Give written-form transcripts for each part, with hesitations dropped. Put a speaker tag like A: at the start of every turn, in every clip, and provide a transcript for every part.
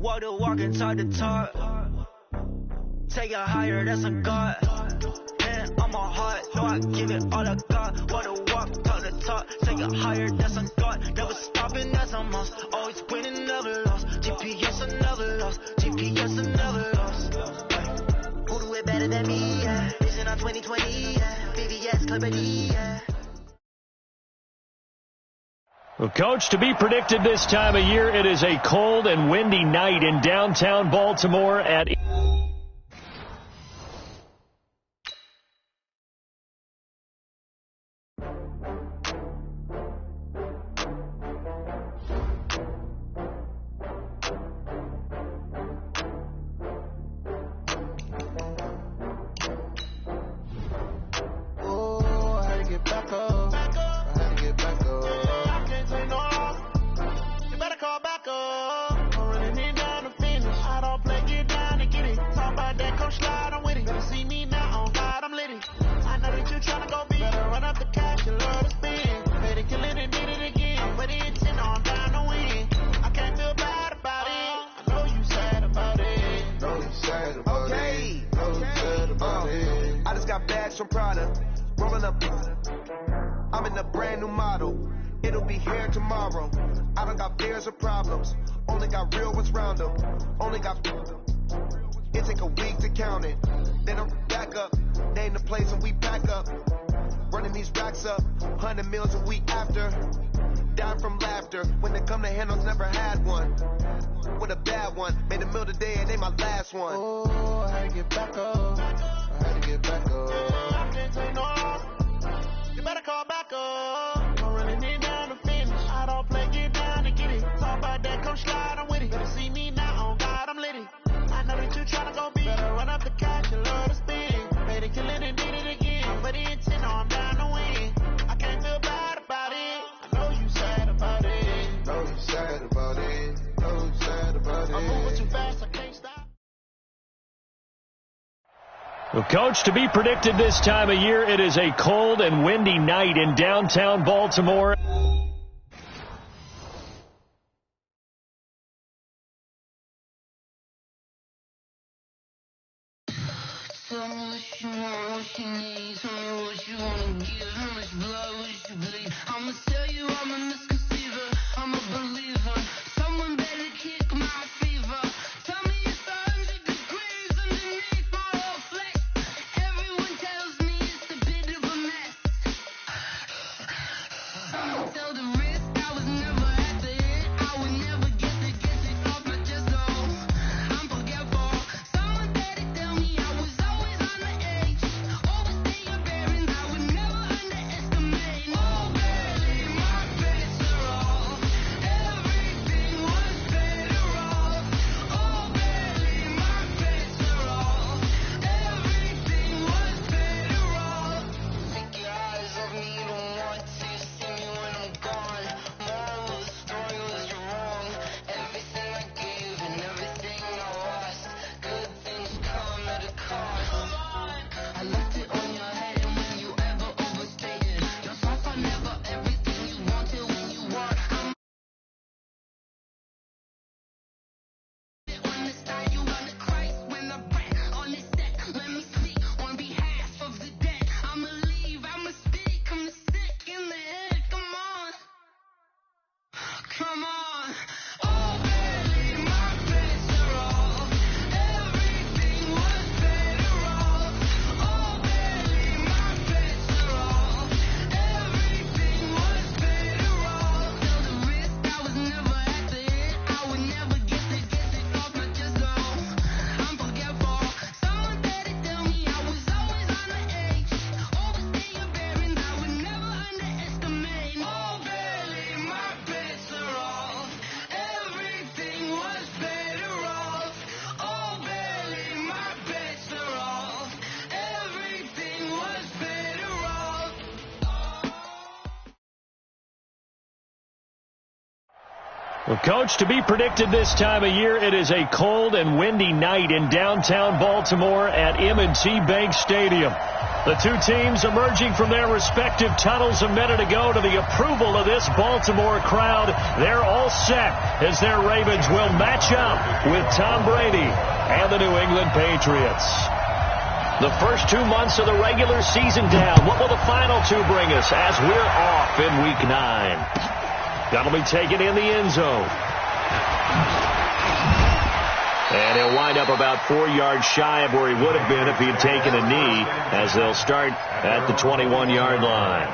A: Walk the walk and talk the talk. Take it higher, that's a God. Man, I'm a heart, no, I give it all I got. Walk the walk, talk the talk. Take it higher, that's a God. Never stopping, that's a must. Always winning, never lost. GPS, I never lost. GPS, I never lost. Who do it better than me? Yeah. Vision on 2020. Yeah. VVS, Clarity. Yeah.
B: Well, Coach, to be predicted this time of year, it is a cold and windy night in downtown Baltimore at...
C: From Prada, rolling up. I'm in a brand new model. It'll be here tomorrow. I don't got fears or problems. Only got real ones round them. Only got. It take a week to count it. Then I'm back up. Name the place and we pack up. Running these racks up. 100 meals a week after. Dying from laughter. When they come to handles, never had one. With a bad one. Made a meal today and they my last one. Oh, I had to get back up. I had to get back up. I can't say no. You better call back up. I'm running it down to finish. I don't play, get down to get it. Talk about that, come slide, I'm with it. Better see me now, on God, I'm litty. I know that you tryna go big. Better run up the cash, you love to spin. Made it, kill it, and did it again. But the intent, no, I'm down to win. I can't feel bad about it. I know you sad about it. Know you sad about it. Know you sad about it. I'm moving too fast, I can't stop.
B: Well, Coach, to be predicted this time of year, it is a cold and windy night in downtown Baltimore.
D: Tell me what you want, what you need. Tell me what you want to give. How much blood would you bleed? I'ma tell you I'm a misconceiver. I'm a believer. Someone better kick my fever. Tell me it's 100 degrees underneath my whole flesh. Everyone tells me it's a bit of a mess. I'ma tell the risk I was never at the hit. I would never get it off my chest. Oh, I'm forgetful. Someone better tell me I was always on the edge. Overstay your bearings, I would never underestimate. Oh, baby, my bets are off. Everything was better off. Oh, baby, my bets are off. Everything was better off. Take your eyes off me, you don't want to see me when I'm gone. Moral of the story was you're wrong. Everything I gave and everything I lost. Good things come at a cost. I left it on your head, and when you ever overstated yourself, I never everything you wanted when you want. I'm on the side, you on the Christ when I break on this set. Let me speak on behalf of the dead. I'ma leave, I'ma speak, I'm the sick in the head. Come on, come on. Oh, baby, my bets are off. Everything was better off. Oh, baby, my bets are off. Everything was better off. Tell the risk I was never at the hit. I would never get it off my chest. Oh, I'm forgetful. Someone better tell me I was always on the edge. Overstay your bearings, I would never underestimate. Oh, baby, my bets are off. Everything was better off. Oh, baby, my bets are off. Everything was better off.
B: Well, Coach, to be predicted this time of year, it is a cold and windy night in downtown Baltimore at M&T Bank Stadium. The two teams emerging from their respective tunnels a minute ago to the approval of this Baltimore crowd. They're all set as their Ravens will match up with Tom Brady and the New England Patriots. The first 2 months of the regular season down. What will the final two bring us as we're off in Week 9? That'll be taken in the end zone. And he'll wind up about 4 yards shy of where he would have been if he had taken a knee, as they'll start at the 21-yard line.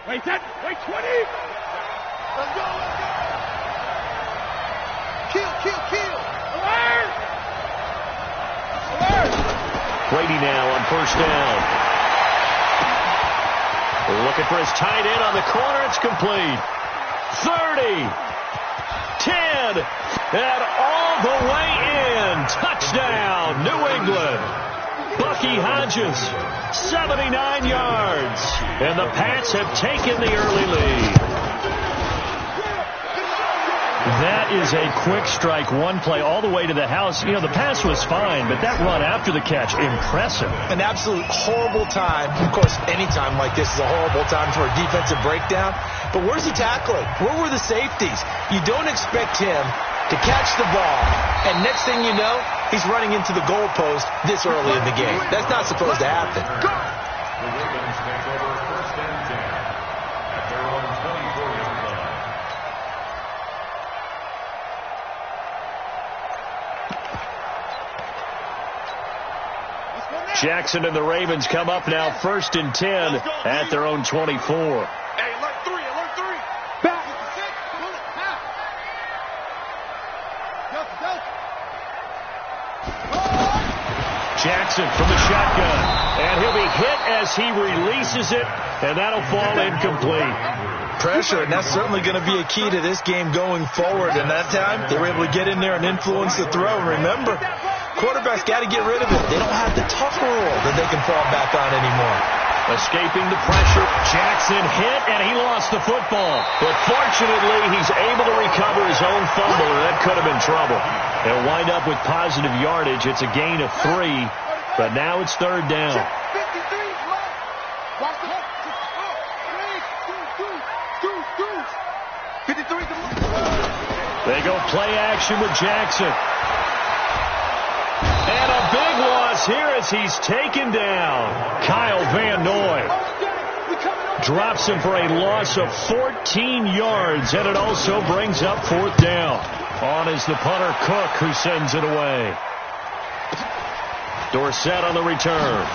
E: Wait, 20! Let's go! Kill! Alert!
B: Brady now on first down. Looking for his tight end on the corner. It's complete. 30. 10. And all the way in. Touchdown, New England. Bucky Hodges, 79 yards. And the Pats have taken the early lead. That is a quick strike, one play all the way to the house. You know, the pass was fine, but that run after the catch, impressive.
F: An absolute horrible time. Of course, any time like this is a horrible time for a defensive breakdown. But where's he tackling? Where were the safeties? You don't expect him to catch the ball, and next thing you know, he's running into the goalpost this early in the game. That's not supposed to happen.
G: The Ravens take over first and 10 at their own 24-yard line.
B: Jackson and the Ravens come up now first and 10 at their own 24.
E: Hey, alert 3! Back!
B: Jackson from the shotgun, and he'll be hit as he releases it, and that'll fall incomplete.
F: Pressure, and that's certainly going to be a key to this game going forward. And that time, they were able to get in there and influence the throw. And remember, quarterbacks got to get rid of it. They don't have the tough roll that they can fall back on anymore.
B: Escaping the pressure, Jackson hit, and he lost the football. But fortunately, he's able to recover his own fumble, and that could have been trouble. They'll wind up with positive yardage. It's a gain of 3, but now it's third down. They go play action with Jackson. And a big loss here as he's taken down. Kyle Van Noy drops him for a loss of 14 yards, and it also brings up fourth down. On is the punter, Cook, who sends it away. Dorsett on the return.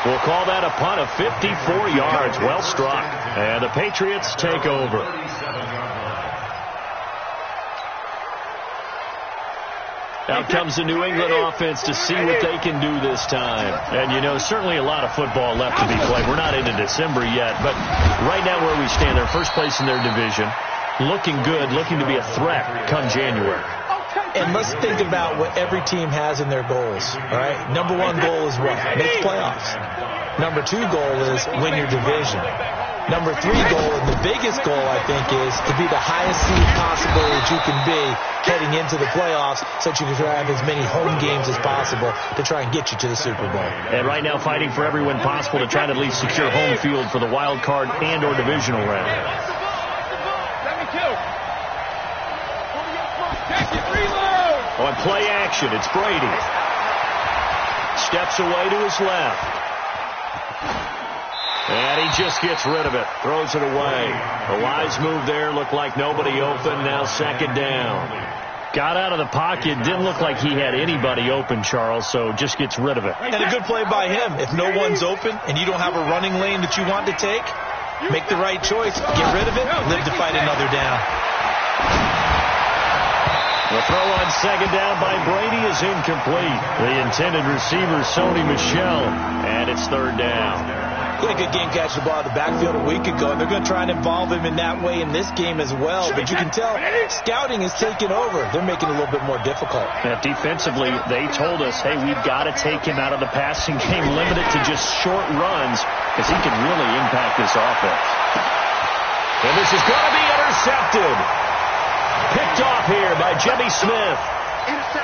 B: We'll call that a punt of 54 yards. Well struck. And the Patriots take over. Out comes the New England offense to see what they can do this time. And, you know, certainly a lot of football left to be played. We're not into December yet, but right now where we stand, they're first place in their division, looking good, looking to be a threat come January.
F: And let's think about what every team has in their goals, all right? Number one goal is what? Make the playoffs. Number 2 goal is win your division. Number 3 goal, and the biggest goal, I think, is to be the highest seed possible that you can be heading into the playoffs so that you can have as many home games as possible to try and get you to the Super Bowl.
B: And right now fighting for every win possible to try to at least secure home field for the wild card and or divisional round. On play action, it's Brady. Steps away to his left. And he just gets rid of it. Throws it away. A wise move there. Looked like nobody open. Now second down. Got out of the pocket. Didn't look like he had anybody open, Charles, so just gets rid of it.
F: And a good play by him. If no one's open and you don't have a running lane that you want to take, make the right choice. Get rid of it. Live to fight another down.
B: The throw on second down by Brady is incomplete. The intended receiver, Sony Michel, and it's third down.
F: He had a good game catching the ball in the backfield a week ago, and they're going to try and involve him in that way in this game as well. But you can tell scouting is taking over. They're making it a little bit more difficult.
B: Now, defensively, they told us, hey, we've got to take him out of the passing game, limit it to just short runs, because he can really impact this offense. And this is going to be intercepted. Picked off here by Jimmy Smith.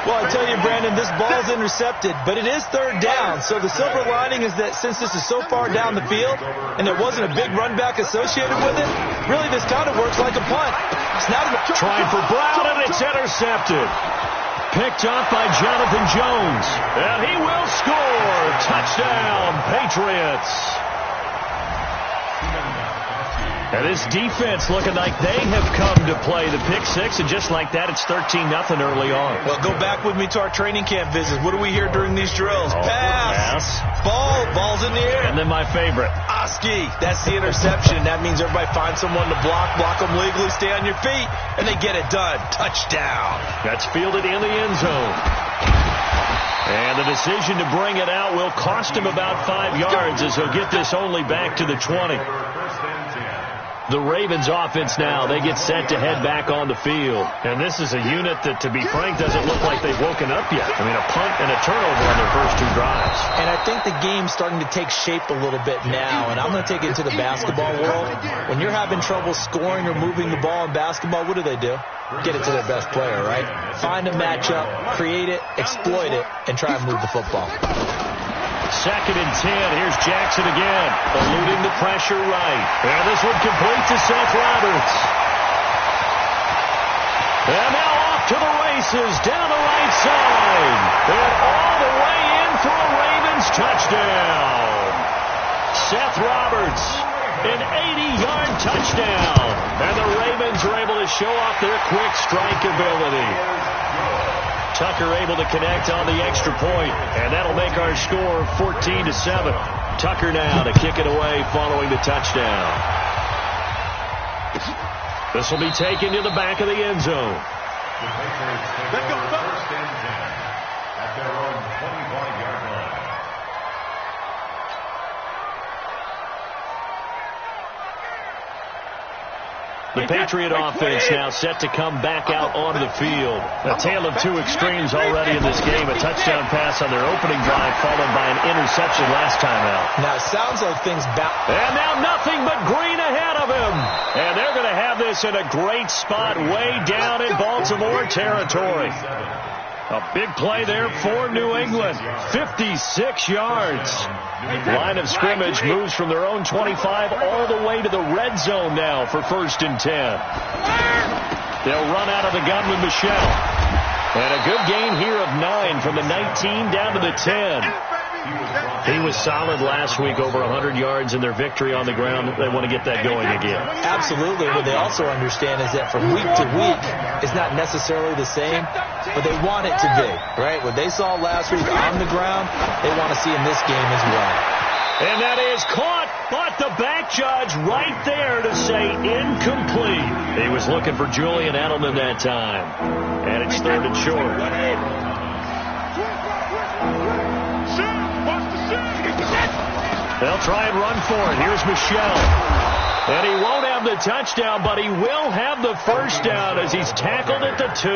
F: Well, I tell you, Brandon, this ball's intercepted, but it is third down. So the silver lining is that since this is so far down the field and there wasn't a big run back associated with it, really this kind of works like a punt. It's not
B: trying for Brown, and it's intercepted. Picked off by Jonathan Jones. And he will score. Touchdown, Patriots. And this defense looking like they have come to play the pick six, and just like that, it's 13-0 early on.
F: Well, go back with me to our training camp visits. What do we hear during these drills? Pass. Ball's in the air.
B: And then my favorite.
F: Oski. That's the interception. That means everybody finds someone to block them legally, stay on your feet, and they get it done. Touchdown.
B: That's fielded in the end zone. And the decision to bring it out will cost him about 5 yards as he'll get this only back to the 20. The Ravens offense now, they get set to head back on the field. And this is a unit that, to be frank, doesn't look like they've woken up yet. I mean, a punt and a turnover on their first 2 drives.
F: And I think the game's starting to take shape a little bit now. And I'm going to take it into the basketball world. When you're having trouble scoring or moving the ball in basketball, what do? Get it to their best player, right? Find a matchup, create it, exploit it, and try and move the football.
B: 2nd and 10. Here's Jackson again, eluding the pressure right. And this one complete to Seth Roberts. And now off to the races down the right side. And all the way in for a Ravens touchdown. Seth Roberts, an 80-yard touchdown. And the Ravens are able to show off their quick strike ability. Tucker able to connect on the extra point, and that'll make our score 14-7. Tucker now to kick it away following the touchdown. This will be taken to the back of the end zone.
G: Let's go, first and 10 at their own 25-yard line.
B: The Patriot offense now set to come back out onto the field. A tale of 2 extremes already in this game. A touchdown pass on their opening drive, followed by an interception last time out.
F: Now, it sounds like things
B: And now nothing but green ahead of him. And they're going to have this in a great spot way down in Baltimore territory. A big play there for New England. 56 yards. Line of scrimmage moves from their own 25 all the way to the red zone now for 1st and 10. They'll run out of the gun with Michelle. And a good gain here of 9 from the 19 down to the 10. He was solid last week, over 100 yards in their victory on the ground. They want to get that going again.
F: Absolutely. What they also understand is that from week to week, it's not necessarily the same, but they want it to be, right? What they saw last week on the ground, they want to see in this game as well.
B: And that is caught, but the back judge right there to say incomplete. He was looking for Julian Edelman that time. And it's 3rd and short. They'll try and run for it. Here's Michelle. And he won't have the touchdown, but he will have the first down as he's tackled at the 2.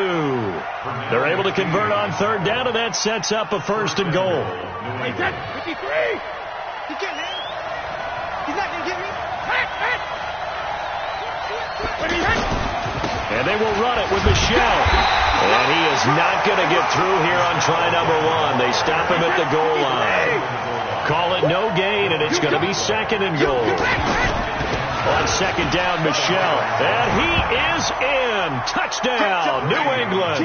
B: They're able to convert on 3rd down, and that sets up a 1st and goal.
E: 53. He can't hit. He's not going to get me.
B: And they will run it with Michelle. And he is not going to get through here on try number 1. They stop him at the goal line. Call it no gain, and it's going to be 2nd and goal. On 2nd down, Michelle. And he is in. Touchdown, New England.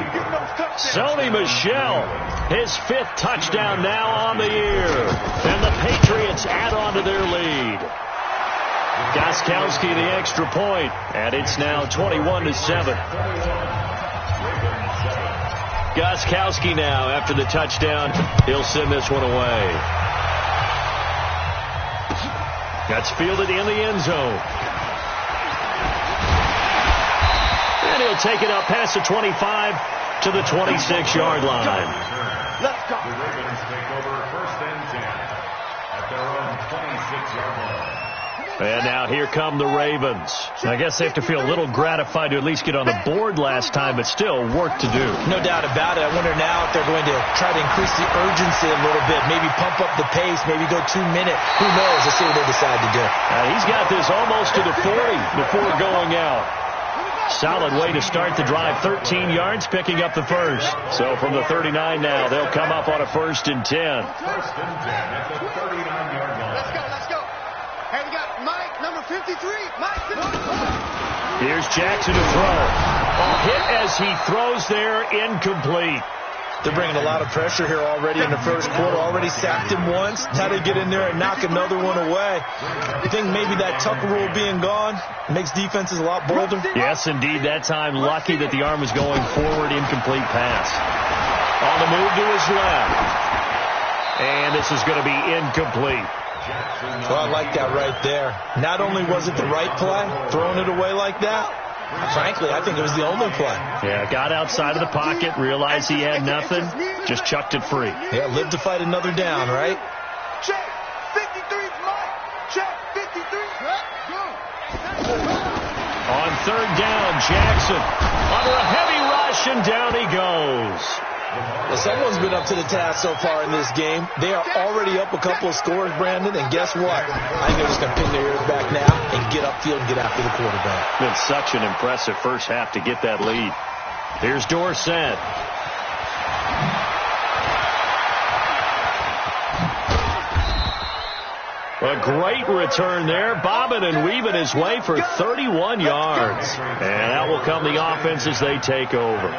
B: Sony Michelle, his 5th touchdown now on the year. And the Patriots add on to their lead. Gostkowski the extra point, and it's now 21-7. Gostkowski now, after the touchdown, he'll send this one away. That's fielded in the end zone. And he'll take it up past the 25 to the 26-yard line.
G: Let's go. The Ravens take over 1st and 10 at their own 26-yard line.
B: And now here come the Ravens. I guess they have to feel a little gratified to at least get on the board last time, but still work to do.
F: No doubt about it. I wonder now if they're going to try to increase the urgency a little bit, maybe pump up the pace, maybe go 2 minutes. Who knows? Let's see what they decide to do.
B: He's got this almost to the 40 before going out. Solid way to start the drive. 13 yards, picking up the first. So from the 39 now, they'll come up on a 1st and 10.
G: First and 10 at the 39-yard line.
E: Let's go. Hey, we got Mike, number 53. Mike.
B: Here's Jackson to throw. A hit as he throws there, incomplete.
F: They're bringing a lot of pressure here already in the first quarter. Already sacked him once. Now they get in there and knock another one away. You think maybe that Tucker rule being gone makes defenses a lot bolder?
B: Yes, indeed. That time, lucky that the arm was going forward. Incomplete pass. On the move to his left. And this is going to be incomplete.
F: Well, I like that right there. Not only was it the right play, throwing it away like that, frankly, I think it was the only play.
B: Yeah, got outside of the pocket, realized he had nothing, just chucked it free.
F: Yeah, live to fight another down, right?
E: Check. 53, Mike. Check. 53. Go.
B: On 3rd down, Jackson under a heavy rush, and down he goes.
F: Well, someone's been up to the task so far in this game. They are already up a couple of scores, Brandon, and guess what? I think they're just going to pin their ears back now and get upfield and get after the quarterback.
B: Been such an impressive first half to get that lead. Here's Dorsett. A great return there, bobbing and weaving his way for 31 yards. And that will come the offense as they take over.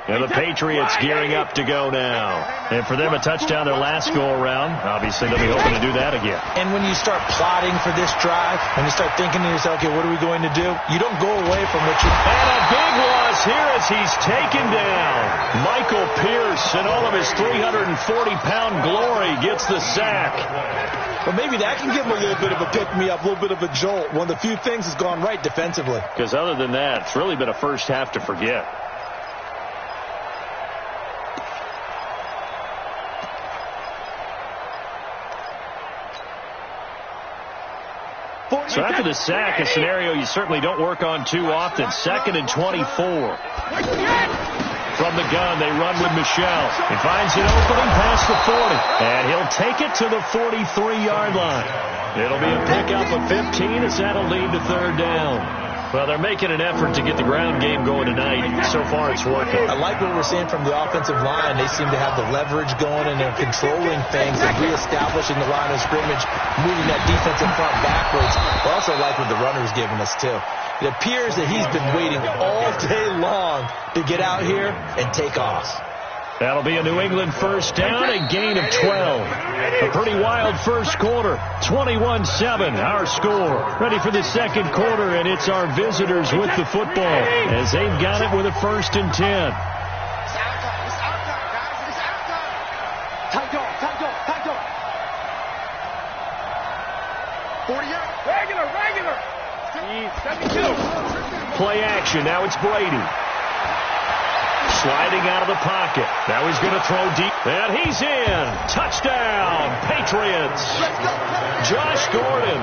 B: And the Patriots gearing up to go now. And for them, a touchdown their last go-around. Obviously, they'll be hoping to do that again.
F: And when you start plotting for this drive, when you start thinking to yourself, okay, what are we going to do? You don't go away from what you...
B: And a big loss here as he's taken down. Michael Pierce, in all of his 340-pound glory, gets the sack.
F: Well, maybe that can give him a little bit of a pick-me-up, a little bit of a jolt. One of the few things that's gone right defensively.
B: Because other than that, it's really been a first half to forget. So after the sack, a scenario you certainly don't work on too often. 2nd and 24. From the gun, they run with Michelle. He finds an opening past the 40. And he'll take it to the 43-yard line. It'll be a pickup of 15 as that'll lead to 3rd down. Well, they're making an effort to get the ground game going tonight. So far, it's working.
F: I like what we're seeing from the offensive line. They seem to have the leverage going, and they're controlling things and reestablishing the line of scrimmage, moving that defensive front backwards. I also like what the runner's giving us, too. It appears that he's been waiting all day long to get out here and take off.
B: That'll be a New England first down, a gain of 12. A pretty wild first quarter, 21-7, our score. Ready for the second quarter, and it's our visitors with the football as they've got it with a 1st and 10.
E: It's our time, guys. It's our time. Tight dog. 40 yards. Regular. 72.
B: Play action. Now it's Brady. Sliding out of the pocket. Now he's going to throw deep. And he's in. Touchdown, Patriots. Josh Gordon,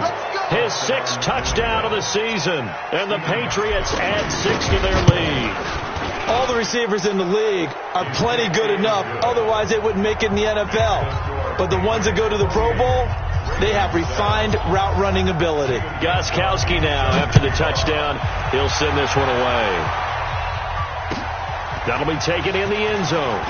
B: his 6th touchdown of the season. And the Patriots add 6 to their lead.
F: All the receivers in the league are plenty good enough. Otherwise, they wouldn't make it in the NFL. But the ones that go to the Pro Bowl, they have refined route running ability.
B: Gostkowski now, after the touchdown, he'll send this one away. That'll be taken in the end zone.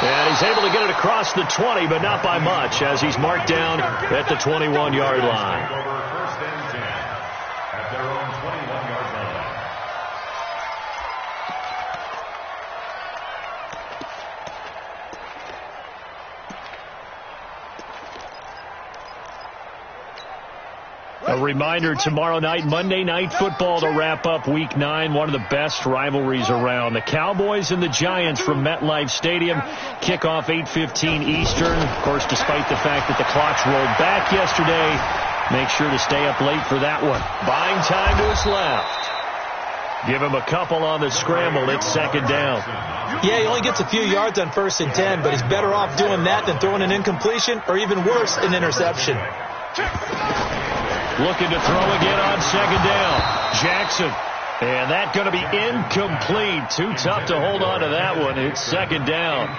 B: And he's able to get it across the 20, but not by much, as he's marked down at the 21-yard line.
G: First and 10 at their own 21-yard line.
B: A reminder, tomorrow night, Monday Night Football to wrap up Week 9, one of the best rivalries around. The Cowboys and the Giants from MetLife Stadium. Kickoff 8:15 Eastern. Of course, despite the fact that the clocks rolled back yesterday, Make sure to stay up late for that one. Buying time to his left. Give him a couple on the scramble. It's second down.
F: Yeah, he only gets a few yards on 1st and 10, but he's better off doing that than throwing an incompletion or even worse, an interception.
B: Looking to throw again on second down. Jackson. And that's going to be incomplete. Too tough to hold on to that one. It's second down.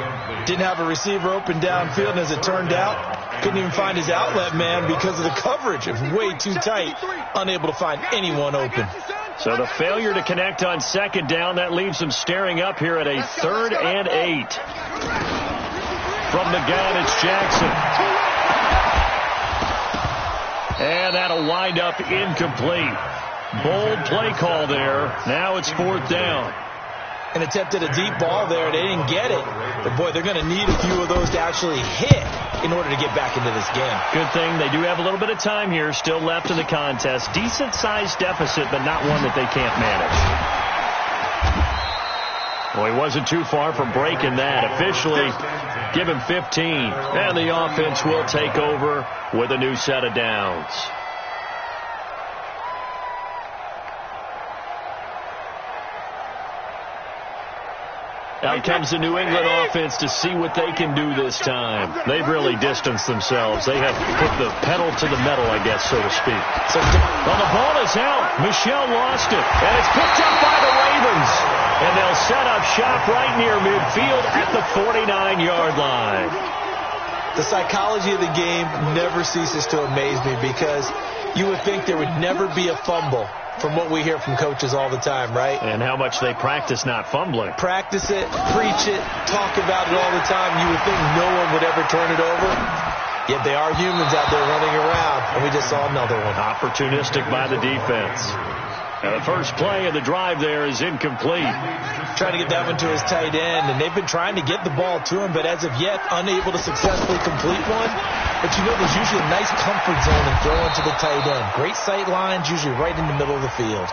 F: Didn't have a receiver open downfield, and as it turned out, couldn't even find his outlet man because of the coverage. It was way too tight. Unable to find anyone open.
B: So the failure to connect on second down, that leaves them staring up here at a 3rd and 8. From the gun, it's Jackson. And that'll wind up incomplete. Bold play call there. Now it's 4th down.
F: And attempted a deep ball there. They didn't get it. But, boy, they're going to need a few of those to actually hit in order to get back into this game.
B: Good thing they do have a little bit of time here still left in the contest. Decent-sized deficit, but not one that they can't manage. Well, he wasn't too far from breaking that. Officially, give him 15. And the offense will take over with a new set of downs. Out comes the New England offense to see what they can do this time. They've really distanced themselves. They have put the pedal to the metal, I guess, so to speak. Well, the ball is out. Michel lost it. And it's picked up by the Ravens. And they'll set up shop right near midfield at the 49-yard line.
F: The psychology of the game never ceases to amaze me because you would think there would never be a fumble from what we hear from coaches all the time, right?
B: And how much they practice not fumbling.
F: Practice it, preach it, talk about it all the time. You would think no one would ever turn it over. Yet they are humans out there running around, and we just saw another one.
B: Opportunistic by the defense. And the first play of the drive there is incomplete.
F: Trying to get that one to his tight end, and they've been trying to get the ball to him, but as of yet, unable to successfully complete one. But you know, there's usually a nice comfort zone in throwing to the tight end. Great sight lines, usually right in the middle of the field.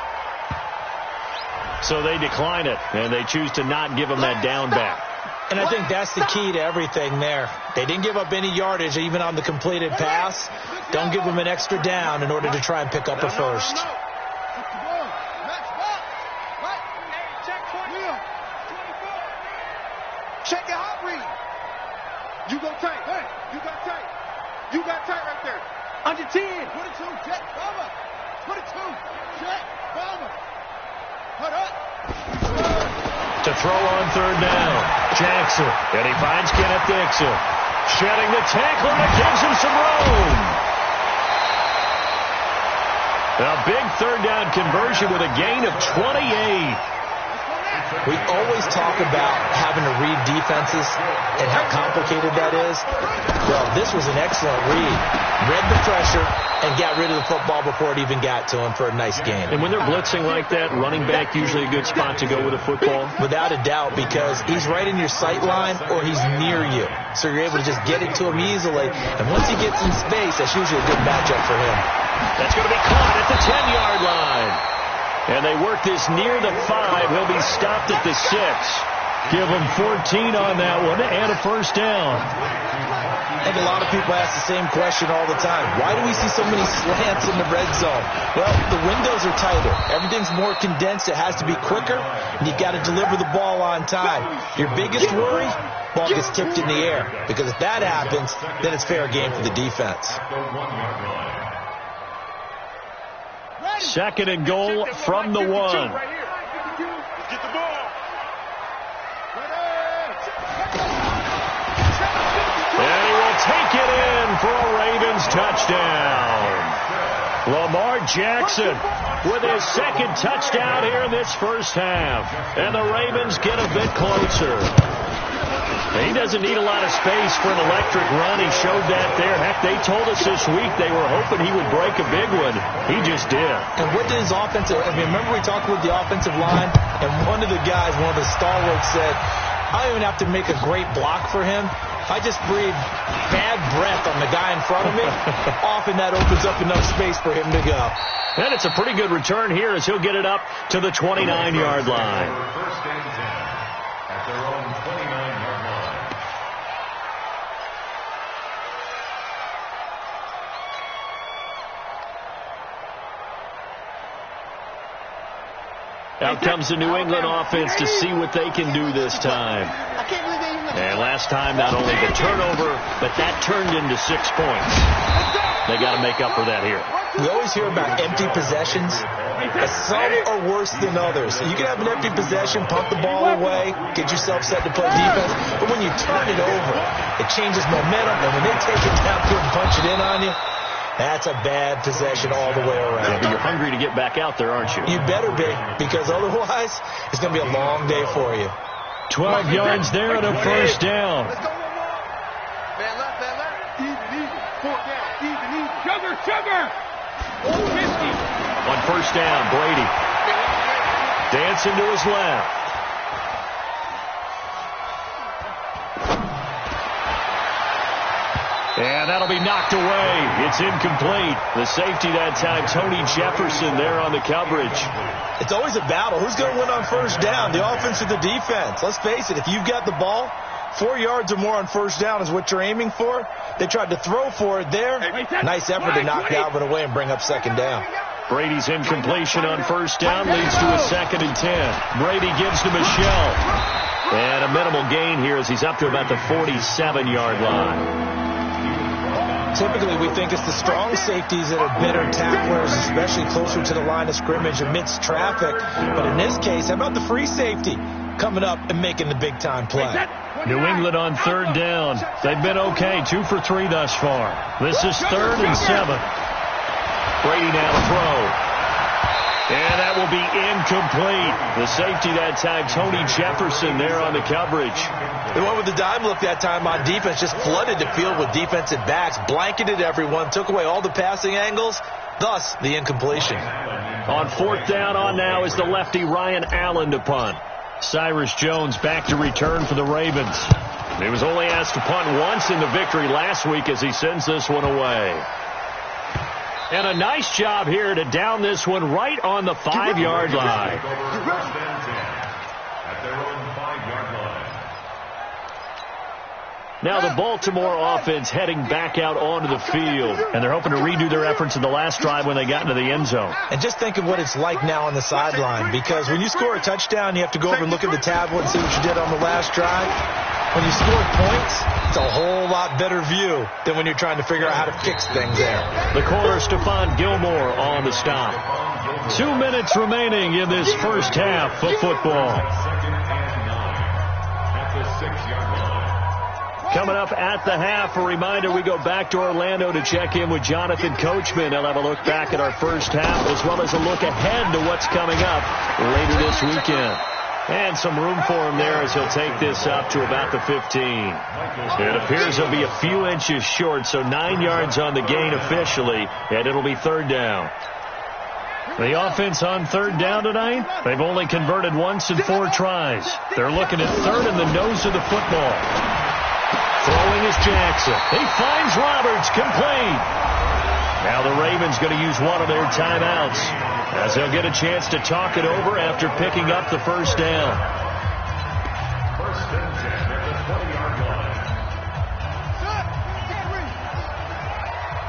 B: So they decline it, and they choose to not give him that down back.
F: And I think that's the key to everything there. They didn't give up any yardage even on the completed pass. Don't give them an extra down in order to try and pick up a first.
C: Check your hot read. You go tight. Hey, you got tight. You got tight right there. Under 10. 22. Check. Bomber. 22. Check. Bomber. Put up.
B: To throw on third down. Jackson. And he finds Kenneth Dixon. Shedding the tackle, and it gives him some room. A big third down conversion with a gain of 28.
F: We always talk about having to read defenses and how complicated that is. Well, this was an excellent read. Read the pressure and got rid of the football before it even got to him for a nice game.
B: And when they're blitzing like that, running back usually a good spot to go with a football?
F: Without a doubt, because he's right in your sight line or he's near you. So you're able to just get it to him easily. And once he gets in space, that's usually a good matchup for him.
B: That's going to be caught at the 10-yard line. And they work this near the 5. He'll be stopped at the 6. Give him 14 on that one and a first down.
F: And a lot of people ask the same question all the time. Why do we see so many slants in the red zone? Well, the windows are tighter. Everything's more condensed. It has to be quicker, and you've got to deliver the ball on time. Your biggest worry, ball gets tipped in the air. Because if that happens, then it's fair game for the defense.
B: Second and goal from the 1.
C: Get the ball.
B: And he will take it in for a Ravens touchdown. Lamar Jackson with his second touchdown here in this first half. And the Ravens get a bit closer. He doesn't need a lot of space for an electric run. He showed that there. Heck, they told us this week they were hoping he would break a big one. He just did.
F: And what did his offensive, remember we talked with the offensive line, and one of the guys, one of the stalwarts said, I don't even have to make a great block for him. I just breathe bad breath on the guy in front of me. Often that opens up enough space for him to go.
B: And it's a pretty good return here as he'll get it up to the 29-yard line.
G: First and 10 at their own 29-yard line.
B: Out comes the New England offense to see what they can do this time. And last time, not only the turnover, but that turned into 6 points. They got to make up for that here.
F: We always hear about empty possessions. Some are worse than others. You can have an empty possession, pump the ball away, get yourself set to play defense. But when you turn it over, it changes momentum. And when they take it down here and punch it in on you, that's a bad possession all the way around.
B: Yeah, but you're hungry to get back out there, aren't you?
F: You better be, because otherwise it's going to be a long day for you.
B: 12 yards there and a first down.
C: Let's go one more. Man left, man left. Easy. 4th down. Easy. Sugar. 50.
B: On first down, Brady dancing to his left. And that'll be knocked away. It's incomplete. The safety that time, Tony Jefferson there on the coverage.
F: It's always a battle. Who's going to win on first down, the offense or the defense? Let's face it, if you've got the ball, 4 yards or more on first down is what you're aiming for. They tried to throw for it there. Nice effort to knock Dalvin away and bring up second down.
B: Brady's incompletion on first down leads to a 2nd and 10. Brady gives to Michel. And a minimal gain here as he's up to about the 47-yard line.
F: Typically, we think it's the strong safeties that are better tacklers, especially closer to the line of scrimmage amidst traffic. But in this case, how about the free safety coming up and making the big-time play?
B: New England on third down. They've been okay, 2 for 3 thus far. This is 3rd and 7. Brady now to throw. And that will be incomplete. The safety that time, Tony Jefferson there on the coverage.
F: The one with the dime look that time on defense just flooded the field with defensive backs, blanketed everyone, took away all the passing angles, thus the incompletion.
B: On 4th down on now is the lefty Ryan Allen to punt. Cyrus Jones back to return for the Ravens. He was only asked to punt once in the victory last week as he sends this one away. And a nice job here to down this one right on the 5-yard line. Now the Baltimore offense heading back out onto the field. And they're hoping to redo their efforts in the last drive when they got into the end zone.
F: And just think of what it's like now on the sideline. Because when you score a touchdown, you have to go over and look at the tablet and see what you did on the last drive. When you score points, it's a whole lot better view than when you're trying to figure out how to fix things there.
B: The corner, Stephon Gilmore on the stop. 2 minutes remaining in this first half of football. Coming up at the half, a reminder, we go back to Orlando to check in with Jonathan Coachman. He'll have a look back at our first half as well as a look ahead to what's coming up later this weekend. And some room for him there as he'll take this up to about the 15. It appears he'll be a few inches short, so 9 yards on the gain officially, and it'll be 3rd down. The offense on 3rd down tonight, they've only converted once in 4 tries. They're looking at 3rd in the nose of the football. Throwing is Jackson. He finds Roberts, complete. Now the Ravens going to use one of their timeouts as they'll get a chance to talk it over after picking up the first down.
G: 1st and 10 at the 20-yard line.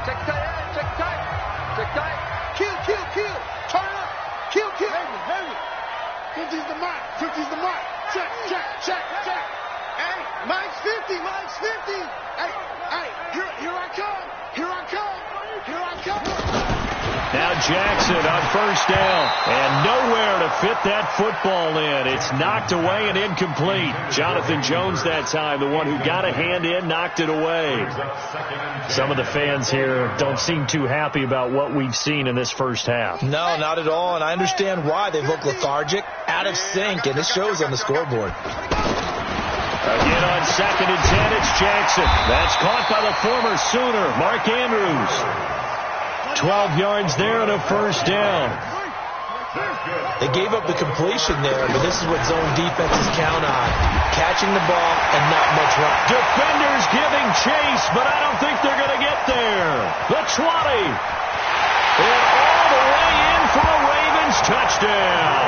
E: Check tight.
C: Kill. Turn up. Kill. Heavy. 50's the mark. Check. Hey, Mike's 50. Hey, here I come.
B: Now Jackson on first down, and nowhere to fit that football in. It's knocked away and incomplete. Jonathan Jones that time, the one who got a hand in, knocked it away. Some of the fans here don't seem too happy about what we've seen in this first half.
F: No, not at all, and I understand why. They look lethargic, out of sync, and it shows on the scoreboard.
B: Again on 2nd and 10, it's Jackson. That's caught by the former Sooner, Mark Andrews. 12 yards there and a first down.
F: They gave up the completion there, but this is what zone defenses count on. Catching the ball and not much run.
B: Defenders giving chase, but I don't think they're going to get there. The 20. And all the way in for a Ravens touchdown.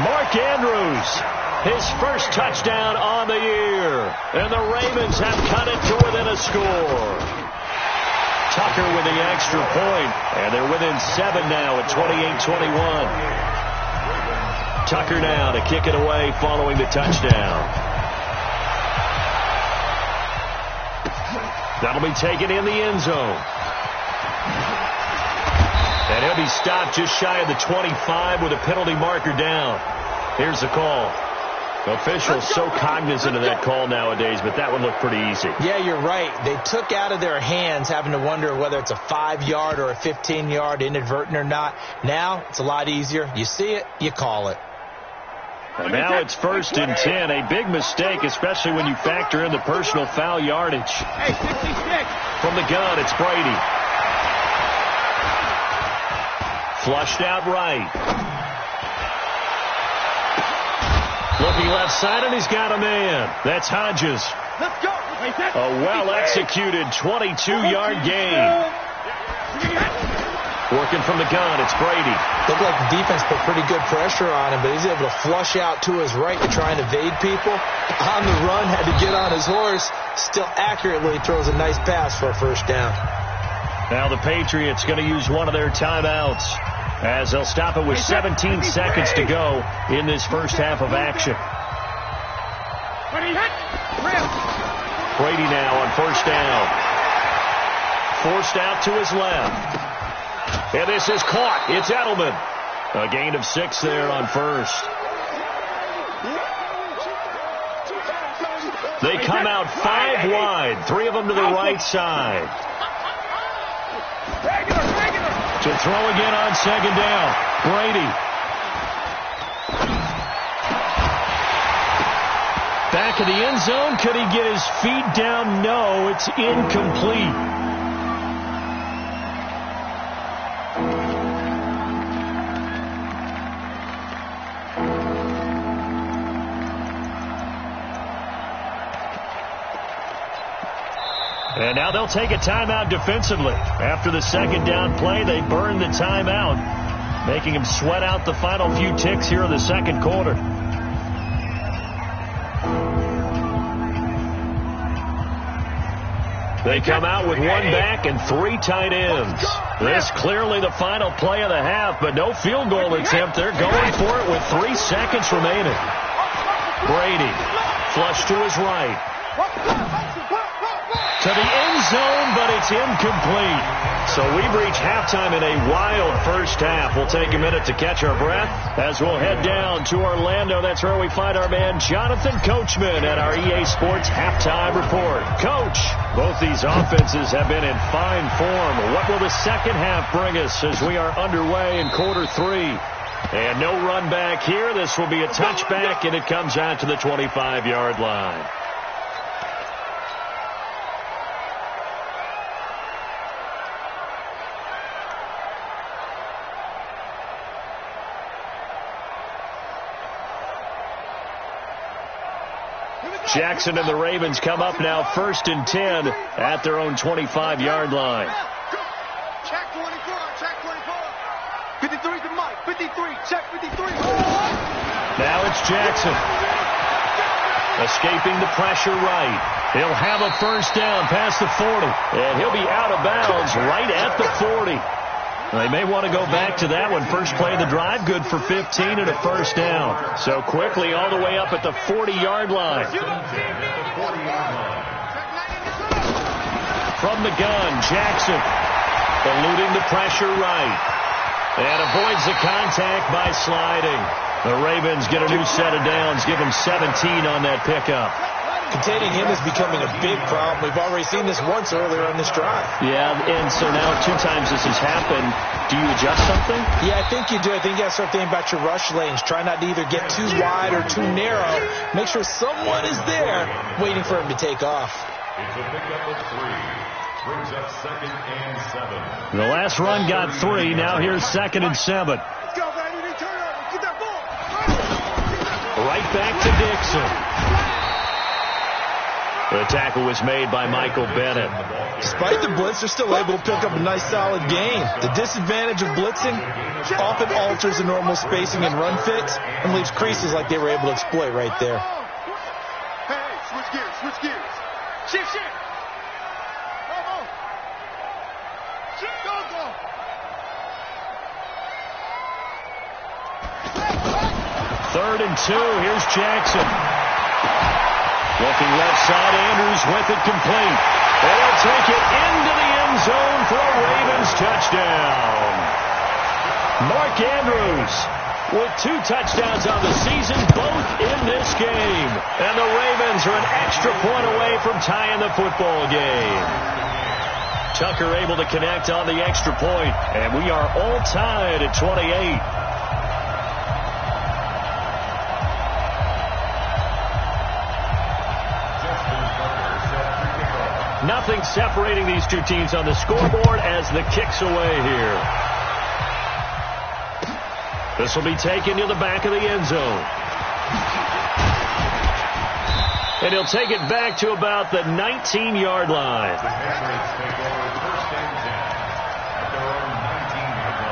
B: Mark Andrews, his first touchdown on the year. And the Ravens have cut it to within a score. Tucker with the extra point, and they're within 7 now at 28-21. Tucker now to kick it away following the touchdown. That'll be taken in the end zone. And he'll be stopped just shy of the 25 with a penalty marker down. Here's the call. Officials so cognizant of that call nowadays, but that one looked pretty easy.
F: Yeah, you're right. They took out of their hands having to wonder whether it's a 5-yard or a 15-yard, inadvertent or not. Now it's a lot easier. You see it, you call it.
B: And now it's 1st and 10. A big mistake, especially when you factor in the personal foul yardage.
E: Hey, 66.
B: From the gun, it's Brady. Flushed out right. Looking left side, and he's got a man. That's Hodges.
E: Let's go.
B: A well-executed 22-yard gain. Working from the gun, it's Brady.
F: Looked like the defense put pretty good pressure on him, but he's able to flush out to his right to try and evade people. On the run, had to get on his horse. Still accurately throws a nice pass for a first down.
B: Now the Patriots going to use one of their timeouts, as they'll stop it with 17 seconds to go in this first half of action. Brady now on first down. Forced out to his left. And this is caught. It's Edelman. A gain of 6 there on first. They come out 5 wide. 3 of them to the right side. To throw again on second down. Brady. Back of the end zone. Could he get his feet down? No, it's incomplete. And now they'll take a timeout defensively. After the second down play, they burn the timeout, making him sweat out the final few ticks here in the second quarter. They come out with 1 back and 3 tight ends. This clearly the final play of the half, but no field goal attempt. They're going for it with 3 seconds remaining. Brady, flush to his right. To the end zone, but it's incomplete. So we've reached halftime in a wild first half. We'll take a minute to catch our breath as we'll head down to Orlando. That's where we find our man Jonathan Coachman at our EA Sports Halftime Report. Coach, both these offenses have been in fine form. What will the second half bring us as we are underway in quarter 3? And no run back here. This will be a touchback, and it comes out to the 25-yard line. Jackson and the Ravens come up now 1st and 10 at their own 25-yard line.
C: Check 24, check 24. 53 to Mike, 53, check 53.
B: Now it's Jackson. Escaping the pressure right. He'll have a first down past the 40. And he'll be out of bounds right at the 40. They may want to go back to that one. First play of the drive, good for 15 and a first down. So quickly all the way up at the 40-yard line. From the gun, Jackson eluding the pressure right. And avoids the contact by sliding. The Ravens get a new set of downs, give them 17 on that pickup.
F: Containing him is becoming a big problem. We've already seen this once earlier on this drive.
B: Yeah, and so now 2 times this has happened. Do you adjust something?
F: Yeah, I think you do. I think you got to start thinking about your rush lanes. Try not to either get too wide or too narrow. Make sure someone is there waiting for him to take off.
G: It's a pickup of 3. Brings up 2nd and 7.
B: The last run got 3. Now here's 2nd and 7.
C: Let's go, baby. Turn over. Get that ball.
B: Right back to Dixon. The tackle was made by Michael Bennett.
F: Despite the blitz, they're still able to pick up a nice solid gain. The disadvantage of blitzing often alters the normal spacing and run fits and leaves creases like they were able to exploit right there.
C: Hey, switch gears, switch gears. Shift, shift. Go, go. Shift, go, go.
B: 3rd and 2. Here's Jackson. Looking left side, Andrews with it complete. And he'll take it into the end zone for a Ravens touchdown. Mark Andrews with 2 touchdowns on the season, both in this game. And the Ravens are an extra point away from tying the football game. Tucker able to connect on the extra point, and we are all tied at 28. Nothing separating these two teams on the scoreboard as the kick's away here. This will be taken to the back of the end zone. And he'll take it back to about the 19-yard line.
G: The Patriots take over 1st and 10 at their own 19-yard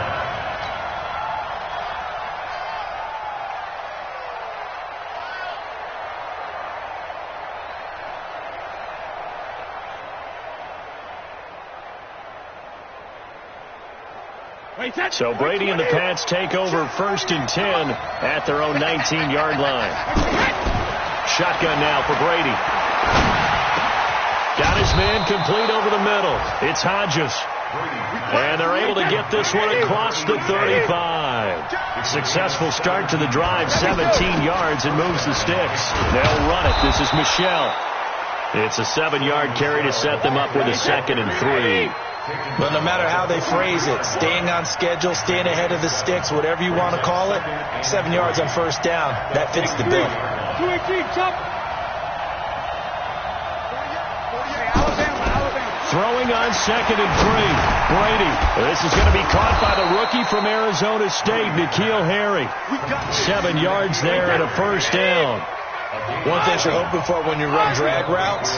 G: line.
B: So Brady and the Pats take over 1st and 10 at their own 19-yard line. Shotgun now for Brady. Got his man complete over the middle. It's Hodges. And they're able to get this one across the 35. Successful start to the drive, 17 yards, and moves the sticks. They'll run it. This is Michel. It's a 7-yard carry to set them up with a 2nd and 3.
F: But no matter how they phrase it, staying on schedule, staying ahead of the sticks, whatever you want to call it, 7 yards on 1st down, that fits the bill.
B: Throwing on 2nd and 3. Brady. This is going to be caught by the rookie from Arizona State, N'Keal Harry. 7 yards there and a 1st down.
F: One thing you're hoping for when you run drag routes,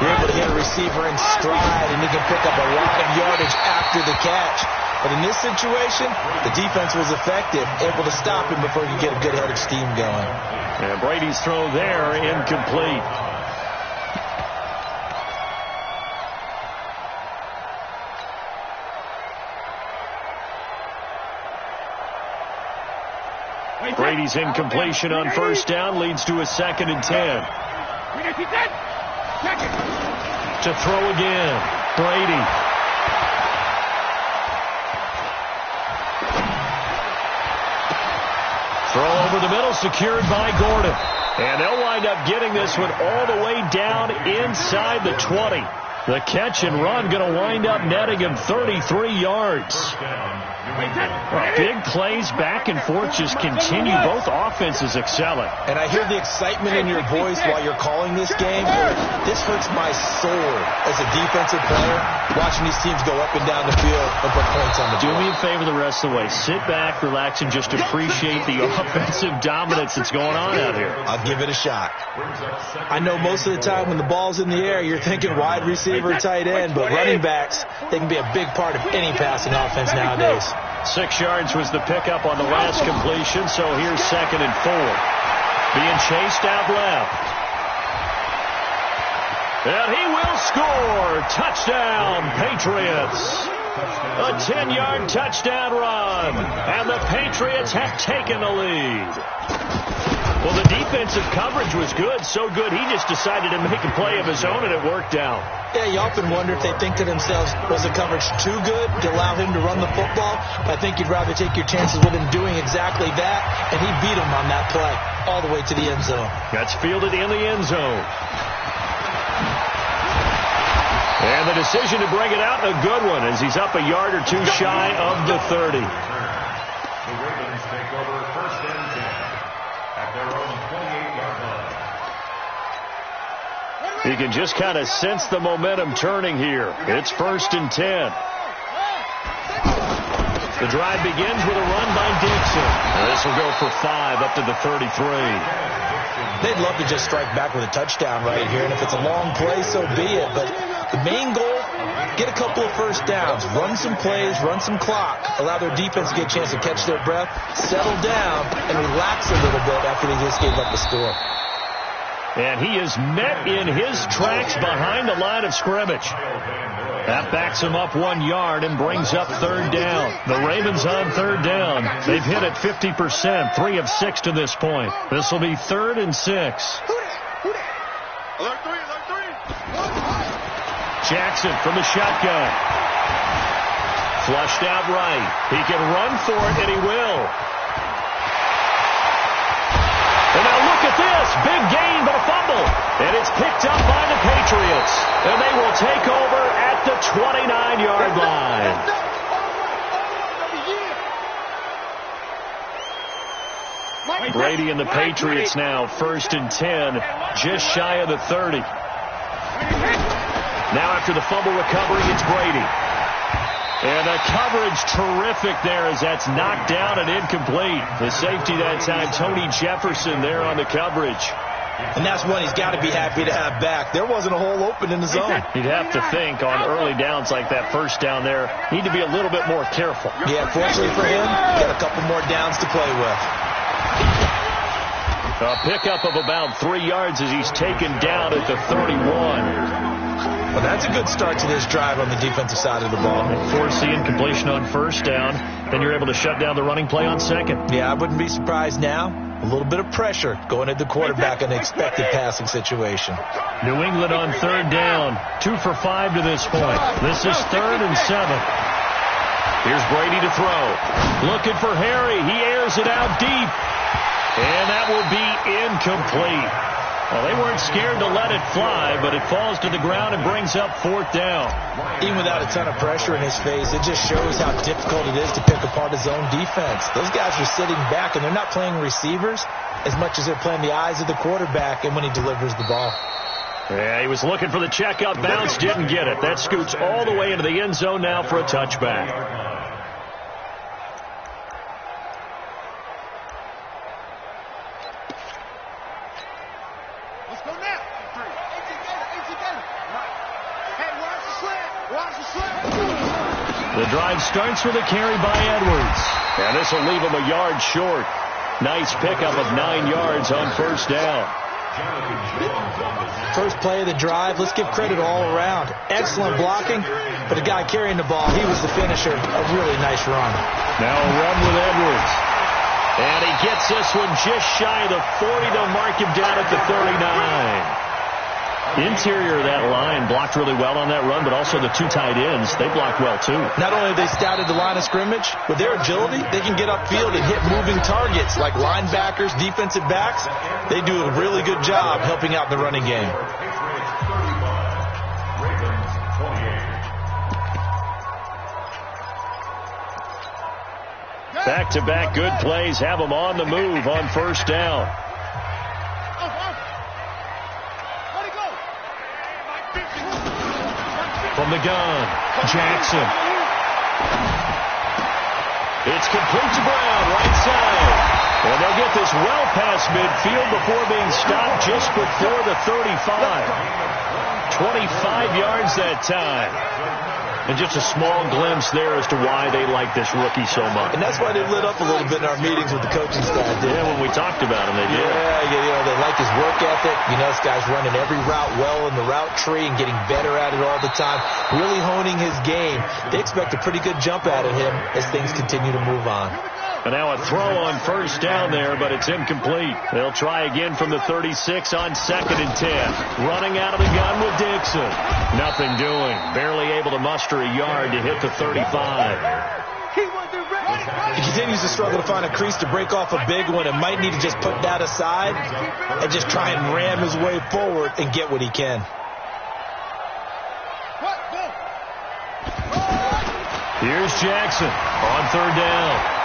F: you're able to hit a receiver in stride, and you can pick up a lot of yardage after the catch. But in this situation, the defense was effective, able to stop him before you get a good head of steam going.
B: And Brady's throw there, incomplete. Brady's incompletion on 1st down leads to a 2nd and 10. To throw again, Brady. Throw over the middle, secured by Gordon. And they'll wind up getting this one all the way down inside the 20. The catch and run going to wind up netting him 33 yards. Big plays back and forth just continue. Both offenses excelling.
F: And I hear the excitement in your voice while you're calling this game. This hurts my soul as a defensive player, watching these teams go up and down the field and put points on the board.
B: Do me a favor the rest of the way. Sit back, relax, and just appreciate the offensive dominance that's going on out here.
F: I'll give it a shot. I know most of the time when the ball's in the air, you're thinking wide receiver, tight end, but running backs, they can be a big part of any passing offense nowadays.
B: 6 yards was the pickup on the last completion, so here's 2nd and 4. Being chased out left. And he will score. Touchdown, Patriots. A 10-yard touchdown run. And the Patriots have taken the lead. Well, the defensive coverage was good, so good he just decided to make a play of his own, and it worked out.
F: Yeah, you often wonder if they think to themselves, was the coverage too good to allow him to run the football? I think you'd rather take your chances with him doing exactly that, and he beat him on that play all the way to the end zone.
B: That's fielded in the end zone. And the decision to bring it out, a good one, as he's up a yard or two shy of the 30.
G: The Ravens take over 1st and 10 at their own 28-yard line.
B: You can just kind of sense the momentum turning here. It's 1st and 10. The drive begins with a run by Dixon. This will go for 5 up to the 33.
F: They'd love to just strike back with a touchdown right here, and if it's a long play, so be it. But the main goal, get a couple of 1st downs, run some plays, run some clock, allow their defense to get a chance to catch their breath, settle down, and relax a little bit after they just gave up the score.
B: And he is met in his tracks behind the line of scrimmage. That backs him up 1 yard and brings up third down. The Ravens on third down. They've hit it 50%, 3 of 6 to this point. This will be 3rd and 6. Jackson from the shotgun. Flushed out right. He can run for it, and he will. And now look at this. Big gain, but a fumble. And it's picked up by the Patriots. And they will take over at the 29-yard line. Brady and the Patriots now 1st and 10, just shy of the 30. Now after the fumble recovery, it's Brady. And the coverage terrific there as that's knocked down and incomplete. The safety that time, Tony Jefferson there on the coverage.
F: And that's one he's got to be happy to have back. There wasn't a hole open in the zone.
B: You'd have to think on early downs like that first down there, need to be a little bit more careful.
F: Yeah, fortunately for him, got a couple more downs to play with.
B: A pickup of about 3 yards as he's taken down at the 31.
F: Well, that's a good start to this drive on the defensive side of the ball.
B: Force the incompletion on first down. Then you're able to shut down the running play on second.
F: Yeah, I wouldn't be surprised now. A little bit of pressure going at the quarterback in an expected passing situation.
B: New England on third down. 2 for 5 to this point. This is 3rd and 7. Here's Brady to throw. Looking for Harry. He airs it out deep. And that will be incomplete. Well, they weren't scared to let it fly, but it falls to the ground and brings up 4th down.
F: Even without a ton of pressure in his face, it just shows how difficult it is to pick apart his own defense. Those guys are sitting back, and they're not playing receivers as much as they're playing the eyes of the quarterback and when he delivers the ball.
B: Yeah, he was looking for the checkout bounce, didn't get it. That scoots all the way into the end zone now for a touchback. The drive starts with a carry by Edwards. And this will leave him a yard short. Nice pickup of 9 yards on first down.
F: First play of the drive, let's give credit all around. Excellent blocking, but the guy carrying the ball, he was the finisher. A really nice run.
B: Now a run with Edwards. And he gets this one just shy of the 40. They'll mark him down at the 39. Interior of that line blocked really well on that run, but also the 2 tight ends, they blocked well too.
F: Not only have they scouted the line of scrimmage, with their agility, they can get upfield and hit moving targets like linebackers, defensive backs. They do a really good job helping out the running game.
B: Back-to-back good plays have them on the move on first down. From the gun, Jackson. It's complete to Brown, right side. And they'll get this well past midfield before being stopped just before the 35. 25 yards that time. And just a small glimpse there as to why they like this rookie so much.
F: And that's why they lit up a little bit in our meetings with the coaching staff.
B: Yeah, when we talked about him, they did.
F: Yeah, they like his work ethic. You know, this guy's running every route well in the route tree and getting better at it all the time. Really honing his game. They expect a pretty good jump out of him as things continue to move on.
B: And now a throw on first down there, but it's incomplete. They'll try again from the 36 on 2nd and 10. Running out of the gun with Dixon. Nothing doing. Barely able to muster a yard to hit the 35.
F: He continues to struggle to find a crease to break off a big one and might need to just put that aside and just try and ram his way forward and get what he can.
B: Here's Jackson on third down.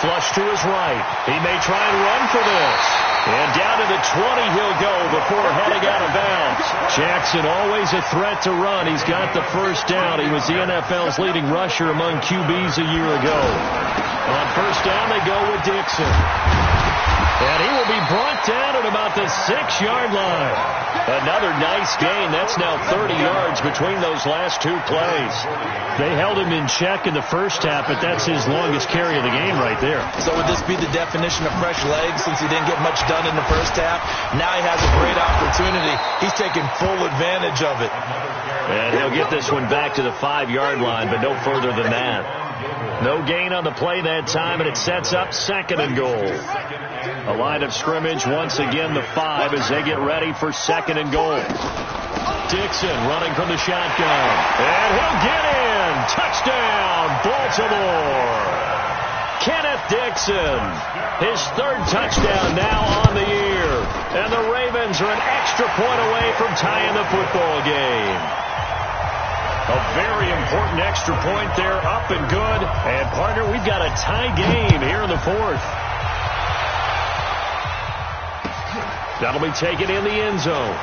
B: Flush to his right. He may try and run for this. And down to the 20 he'll go before heading out of bounds. Jackson always a threat to run. He's got the first down. He was the NFL's leading rusher among QBs a year ago. On first down, they go with Dixon. And he will be brought down at about the 6-yard line. Another nice gain. That's now 30 yards between those last two plays. They held him in check in the first half, but that's his longest carry of the game right there.
F: So would this be the definition of fresh legs since he didn't get much done in the first half? Now he has a great opportunity. He's taking full advantage of it.
B: And he'll get this one back to the 5-yard line, but no further than that. No gain on the play that time, and it sets up 2nd and goal. A line of scrimmage, once again the 5 as they get ready for 2nd and goal. Dixon running from the shotgun. And he'll get in. Touchdown, Baltimore. Kenneth Dixon, his 3rd touchdown now on the year. And the Ravens are an extra point away from tying the football game. A very important extra point there, up and good. And, partner, we've got a tie game here in the 4th. That'll be taken in the end zone.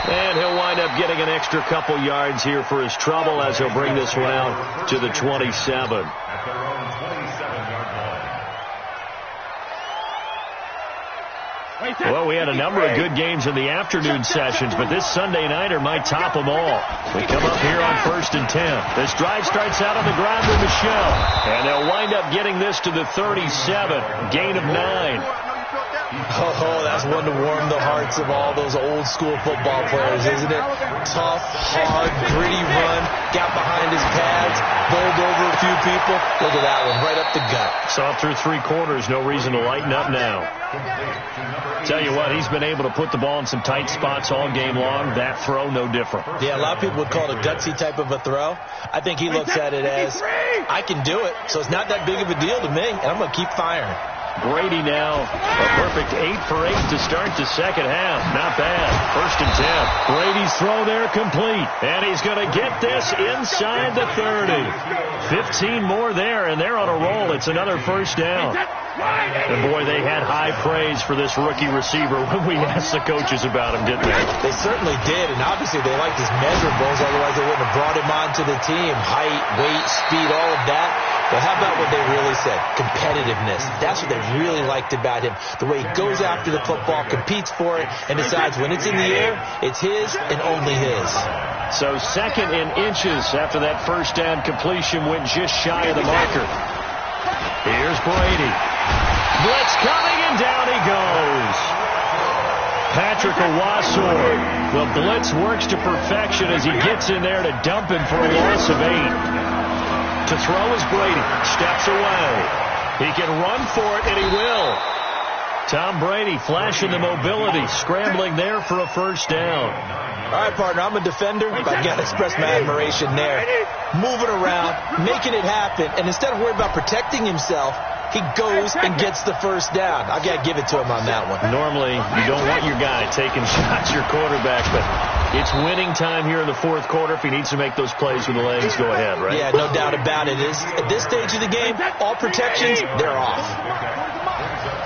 B: And he'll wind up getting an extra couple yards here for his trouble as he'll bring this one out to the 27.
G: At their own 27-yard line.
B: Well, we had a number of good games in the afternoon sessions, but this Sunday nighter might top them all. We come up here on 1st and 10. This drive starts out on the ground with Michelle, and they'll wind up getting this to the 37, gain of 9.
F: Oh, that's one to warm the hearts of all those old school football players, isn't it? Tough, hard, gritty run, got behind his pads, bowled over a few people. Look at that one, right up the gut.
B: Saw through 3 quarters, no reason to lighten up now. Tell you what, he's been able to put the ball in some tight spots all game long. That throw, no different.
F: Yeah, a lot of people would call it a gutsy type of a throw. I think he looks at it as, I can do it, so it's not that big of a deal to me, and I'm going to keep firing.
B: Brady now, a perfect 8 for 8 to start the second half. Not bad. 1st and 10. Brady's throw there complete. And he's going to get this inside the 30. 15 more there, and they're on a roll. It's another first down. And, boy, they had high praise for this rookie receiver when we asked the coaches about him, didn't they?
F: They certainly did, and obviously they liked his measurables. Otherwise, they wouldn't have brought him onto the team. Height, weight, speed, all of that. But how about what they really said? Competitiveness. That's what they really liked about him. The way he goes after the football, competes for it, and decides when it's in the air, it's his and only his.
B: So 2nd in inches after that first down completion went just shy of the marker. Here's Brady. Blitz coming, and down he goes. Patrick Owasor. The blitz works to perfection as he gets in there to dump him for a loss of 8. To throw is Brady. Steps away. He can run for it, and he will. Tom Brady flashing the mobility, scrambling there for a first down.
F: All right, partner, I'm a defender, but I've got to express my admiration there. Moving around, making it happen, and instead of worrying about protecting himself, he goes and gets the first down. I've got to give it to him on that one.
B: Normally, you don't want your guy taking shots, your quarterback, but it's winning time here in the 4th quarter. If he needs to make those plays with the legs, go ahead, right?
F: Yeah, no doubt about it. At this stage of the game, all protections, they're off.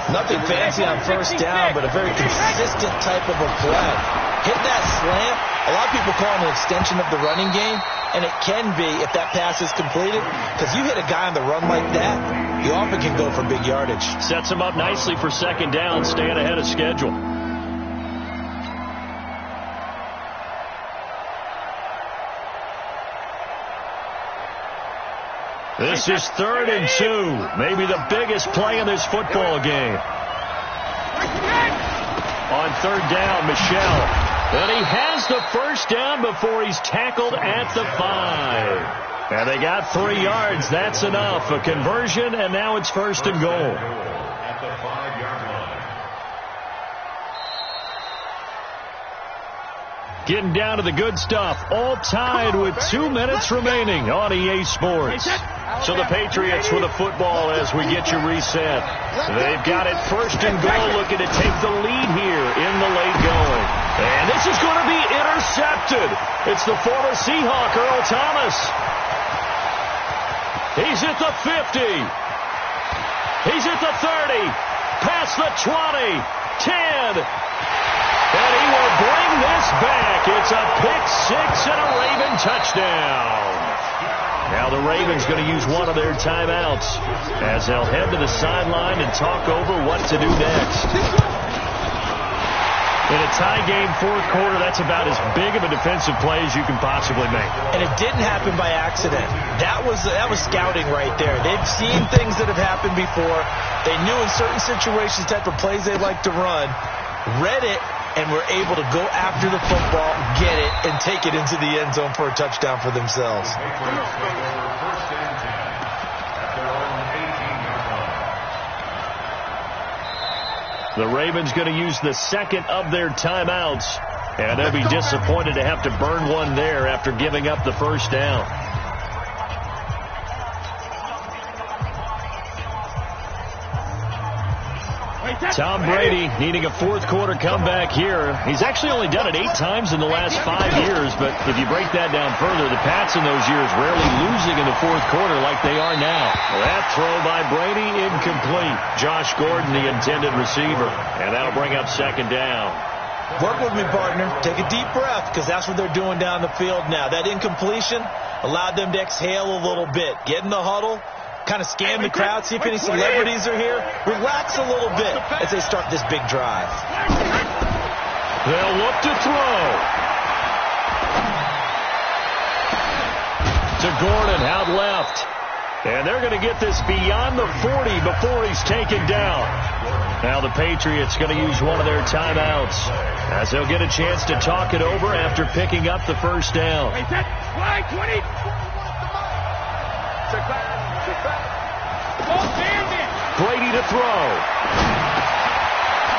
F: Nothing fancy on first down, but a very consistent type of a play. Hit that slant. A lot of people call it an extension of the running game, and it can be if that pass is completed, because you hit a guy on the run like that, you often can go for big yardage.
B: Sets him up nicely for 2nd down, staying ahead of schedule. This is 3rd and 2. Maybe the biggest play in this football game. On 3rd down, Michelle. And he has the first down before he's tackled at the 5. And they got 3 yards. That's enough. A conversion, and now it's 1st and goal.
G: At the 5-yard line.
B: Getting down to the good stuff. All tied with 2 minutes remaining on EA Sports. So the Patriots with the football as we get you reset. They've got it 1st and goal, looking to take the lead here in the late going. And this is going to be intercepted. It's the former Seahawk, Earl Thomas. He's at the 50. He's at the 30. Past the 20. 10. And he will bring this back. It's a pick 6 and a Raven touchdown. Now the Ravens going to use one of their timeouts as they'll head to the sideline and talk over what to do next. In a tie game, fourth quarter, that's about as big of a defensive play as you can possibly make.
F: And it didn't happen by accident. That was scouting right there. They've seen things that have happened before. They knew in certain situations the type of plays they like to run, read it, and were able to go after the football, get it, and take it into the end zone for a touchdown for themselves.
B: The Ravens going to use the second of their timeouts, and they'll be disappointed to have to burn one there after giving up the first down. Tom Brady needing a fourth quarter comeback here. He's actually only done it 8 times in the last 5 years, but if you break that down further, the Pats in those years rarely losing in the fourth quarter like they are now. That throw by Brady incomplete. Josh Gordon, the intended receiver, and that'll bring up second down.
F: Work with me, partner. Take a deep breath, because that's what they're doing down the field now. That incompletion allowed them to exhale a little bit. Get in the huddle. Kind of scan the crowd, see if any celebrities are here. Relax a little bit as they start this big drive.
B: They'll look to throw. To Gordon out left. And they're going to get this beyond the 40 before he's taken down. Now the Patriots going to use one of their timeouts as they'll get a chance to talk it over after picking up the first down. Brady to throw.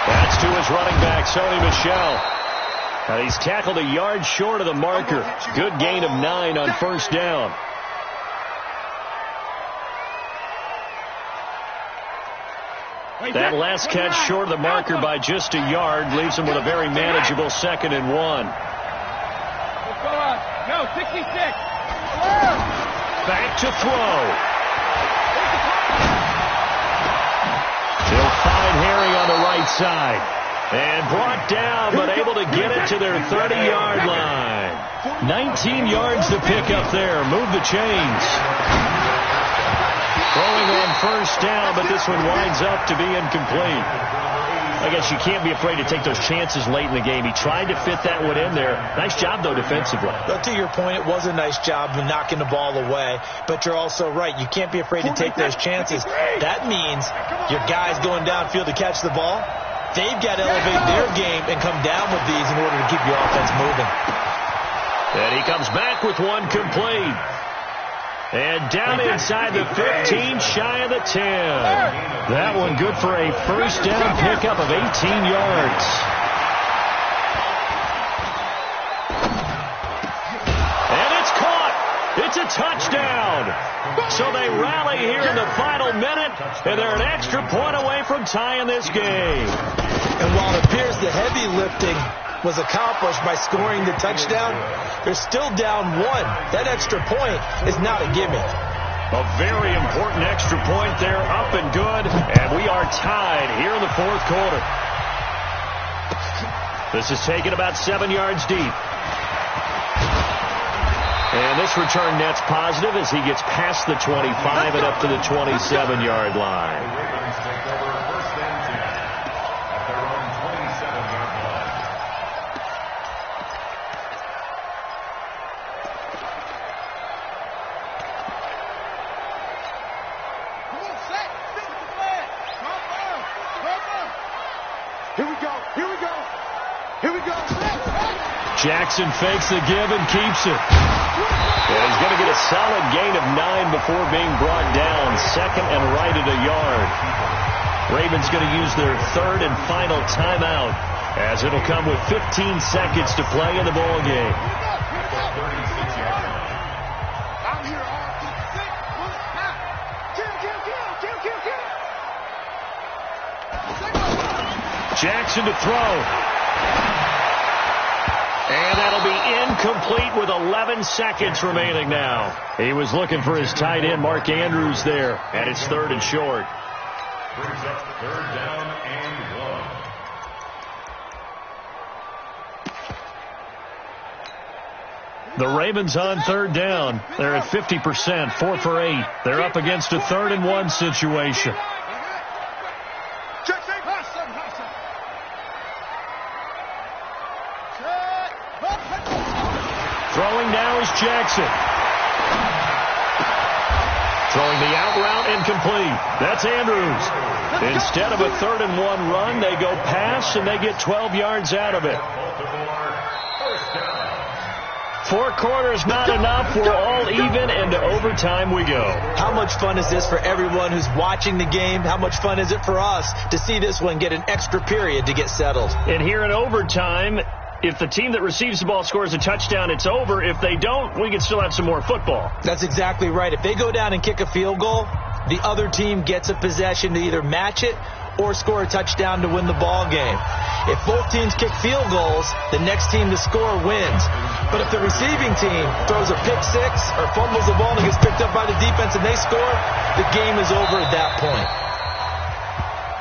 B: That's to his running back, Sony Michel. Now he's tackled a yard short of the marker. Good gain of 9 on first down. That last catch short of the marker by just a yard leaves him with a very manageable 2nd and 1.
E: No, 66.
B: Back to throw. They'll find Harry on the right side. And brought down, but able to get it to their 30-yard line. 19 yards to pick up there. Move the chains. Throwing on first down, but this one winds up to be incomplete. I guess you can't be afraid to take those chances late in the game. He tried to fit that one in there. Nice job, though, defensively.
F: But to your point, it was a nice job of knocking the ball away. But you're also right. You can't be afraid to take those chances. That means your guys going downfield to catch the ball, they've got to elevate their game and come down with these in order to keep your offense moving.
B: And he comes back with one complete. And down inside the 15, shy of the 10. That one good for a first down pickup of 18 yards. And it's caught. It's a touchdown. So they rally here in the final minute, and they're an extra point away from tying this game.
F: And while it appears the heavy lifting was accomplished by scoring the touchdown, they're still down 1. That extra point is not a gimme.
B: A very important extra point there, up and good, and we are tied here in the fourth quarter. This is taken about 7 yards deep. And this return net's positive as he gets past the 25 and up to the 27-yard line. Jackson fakes the give and keeps it. And he's going to get a solid gain of 9 before being brought down. 2nd and right at a yard. Ravens going to use their 3rd and final timeout as it'll come with 15 seconds to play in the ball game. Jackson to throw. And that'll be incomplete with 11 seconds remaining now. He was looking for his tight end, Mark Andrews, there. And it's 3rd and short.
G: Brings up 3rd down and 1.
B: The Ravens on third down. They're at 50%, 4 for 8. They're up against a 3rd and 1 situation. Throwing now is Jackson. Throwing the out route incomplete. That's Andrews. Instead of a 3rd and 1 run, they go pass, and they get 12 yards out of it. 4 quarters not enough. We're all even, and to overtime we go.
F: How much fun is this for everyone who's watching the game? How much fun is it for us to see this one get an extra period to get settled?
B: And here in overtime, if the team that receives the ball scores a touchdown, it's over. If they don't, we can still have some more football.
F: That's exactly right. If they go down and kick a field goal, the other team gets a possession to either match it or score a touchdown to win the ball game. If both teams kick field goals, the next team to score wins. But if the receiving team throws a pick six or fumbles the ball and gets picked up by the defense and they score, the game is over at that point.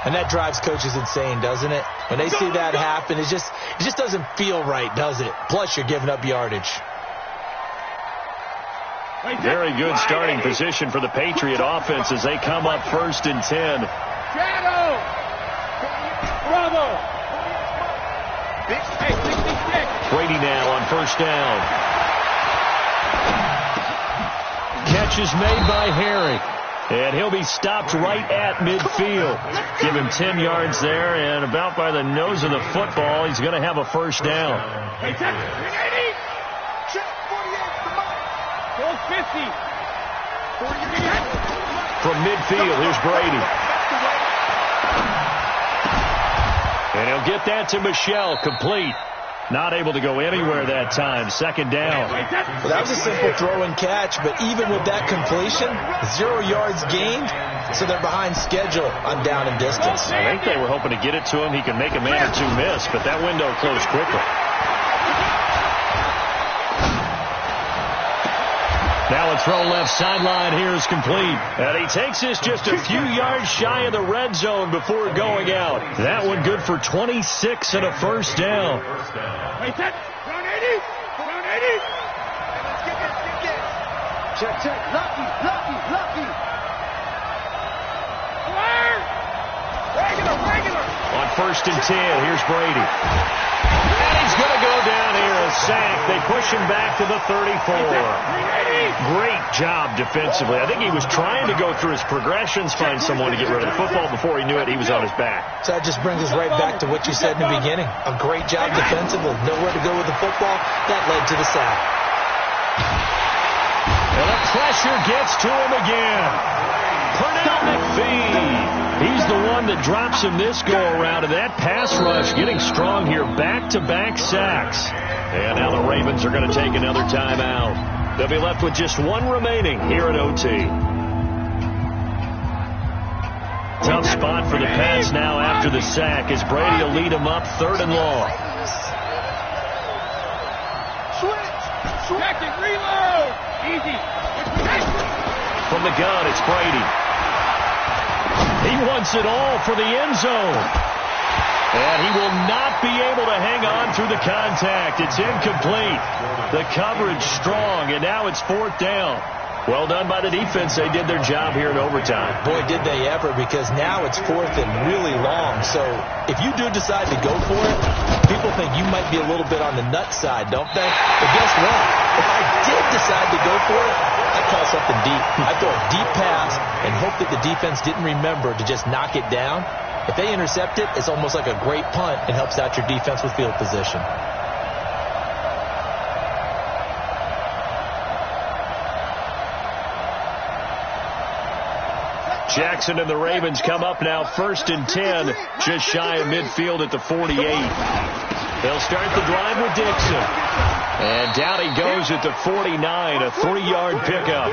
F: And that drives coaches insane, doesn't it? When they see that happen, it just doesn't feel right, does it? Plus, you're giving up yardage.
B: Very good starting position for the Patriot offense as they come up 1st and 10.
E: Bravo!
B: Brady now on 1st down. Catch is made by Harry. And he'll be stopped right at midfield. Give him 10 yards there, and about by the nose of the football, he's going to have a 1st down. From midfield, here's Brady. And he'll get that to Michelle, complete. Not able to go anywhere that time. 2nd down.
F: Well, that was a simple throw and catch, but even with that completion, 0 yards gained, so they're behind schedule on down and distance.
B: I think they were hoping to get it to him. He could make a man or two miss, but that window closed quickly. Now a throw left sideline here is complete. And he takes this just a few yards shy of the red zone before going out. That one good for 26 and a 1st down.
E: Wait, set. Down 80. Down 80. Let's get this. Check. Lucky. Regular.
B: On 1st and 10, here's Brady. And he's going to go down here, a sack. They push him back to the 34. Great job defensively. I think he was trying to go through his progressions, find someone to get rid of the football. Before he knew it, he was on his back.
F: So that just brings us right back to what you said in the beginning. A great job defensively. Nowhere to go with the football. That led to the sack.
B: And the pressure gets to him again. Pernell McPhee. He's the one that drops him this go-around, and that pass rush getting strong here. Back-to-back sacks. And now the Ravens are going to take another timeout. They'll be left with just one remaining here at OT. Tough spot for the Pats now after the sack as Brady will lead them up 3rd and long.
E: Switch. Check it. Reload. Easy.
B: From the gun, it's Brady. He wants it all for the end zone. And he will not be able to hang on through the contact. It's incomplete. The coverage strong, and now it's 4th down. Well done by the defense. They did their job here in overtime.
F: Boy, did they ever, because now it's 4th and really long. So if you do decide to go for it, people think you might be a little bit on the nut side, don't they? But guess what? If I did decide to go for it, I'd call something deep. I'd throw a deep pass and hope that the defense didn't remember to just knock it down. If they intercept it, it's almost like a great punt and helps out your defense with field position.
B: Jackson and the Ravens come up now 1st and 10, just shy of midfield at the 48. They'll start the drive with Dixon. And down he goes at the 49, a 3-yard pickup.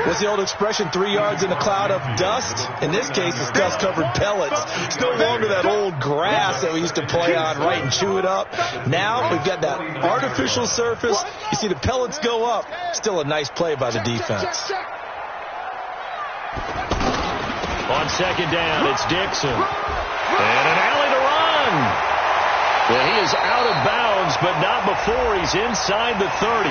F: What's the old expression, 3 yards in a cloud of dust? In this case, it's dust-covered pellets. It's no longer that old grass that we used to play on, right, and chew it up. Now we've got that artificial surface. You see the pellets go up. Still a nice play by the defense.
B: On 2nd down, it's Dixon. And an alley to run. Well, he is out of bounds, but not before he's inside the 30.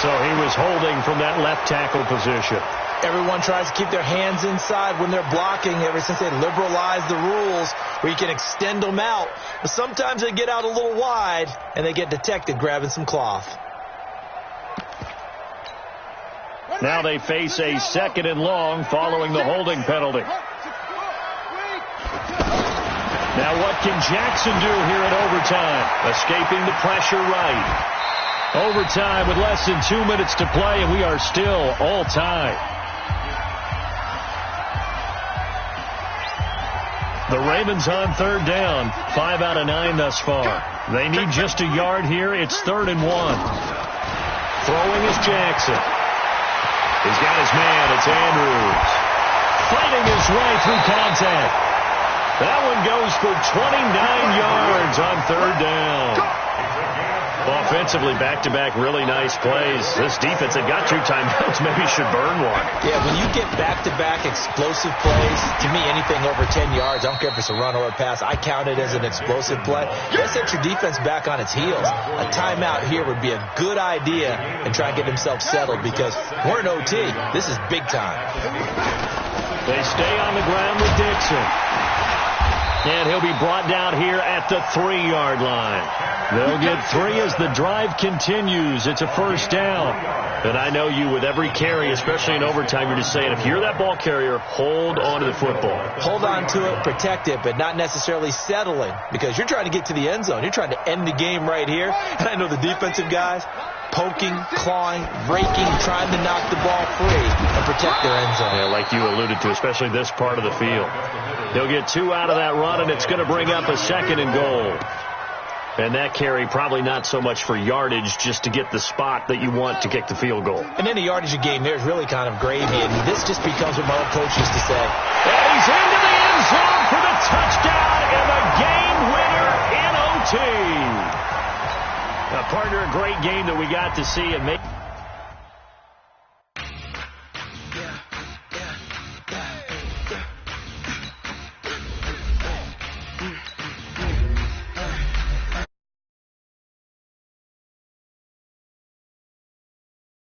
B: So he was holding from that left tackle position.
F: Everyone tries to keep their hands inside when they're blocking ever since they liberalized the rules where you can extend them out. But sometimes they get out a little wide and they get detected grabbing some cloth.
B: Now they face a 2nd and long following the holding penalty. Now what can Jackson do here at overtime? Escaping the pressure right. Overtime with less than 2 minutes to play, and we are still all tied. The Ravens on 3rd down. 5 out of 9 thus far. They need just a yard here. It's 3rd and 1. Throwing is Jackson. He's got his man. It's Andrews. Fighting his way through contact. That one goes for 29 yards on 3rd down. Offensively, back-to-back really nice plays. This defense had got 2 timeouts. Maybe should burn one.
F: Yeah, when you get back-to-back explosive plays, to me, anything over 10 yards, I don't care if it's a run or a pass, I count it as an explosive play. That sets your defense back on its heels. A timeout here would be a good idea and try and get themselves settled because we're in OT. This is big time.
B: They stay on the ground with Dixon. And he'll be brought down here at the 3-yard line. They'll get 3 as the drive continues. It's a 1st down. And I know you with every carry, especially in overtime, you're just saying, if you're that ball carrier, hold on to the football.
F: Hold on to it, protect it, but not necessarily settling because you're trying to get to the end zone. You're trying to end the game right here. And I know the defensive guys poking, clawing, raking, trying to knock the ball free and protect their end zone.
B: Yeah, like you alluded to, especially this part of the field. They'll get 2 out of that run, and it's going to bring up a 2nd and goal. And that carry probably not so much for yardage, just to get the spot that you want to kick the field goal.
F: And in the yardage of game, there's really kind of gravy, and this just becomes what my old coach used to say.
B: And he's into the end zone for the touchdown and the game winner in OT. Partner, a great game that we got to see and make.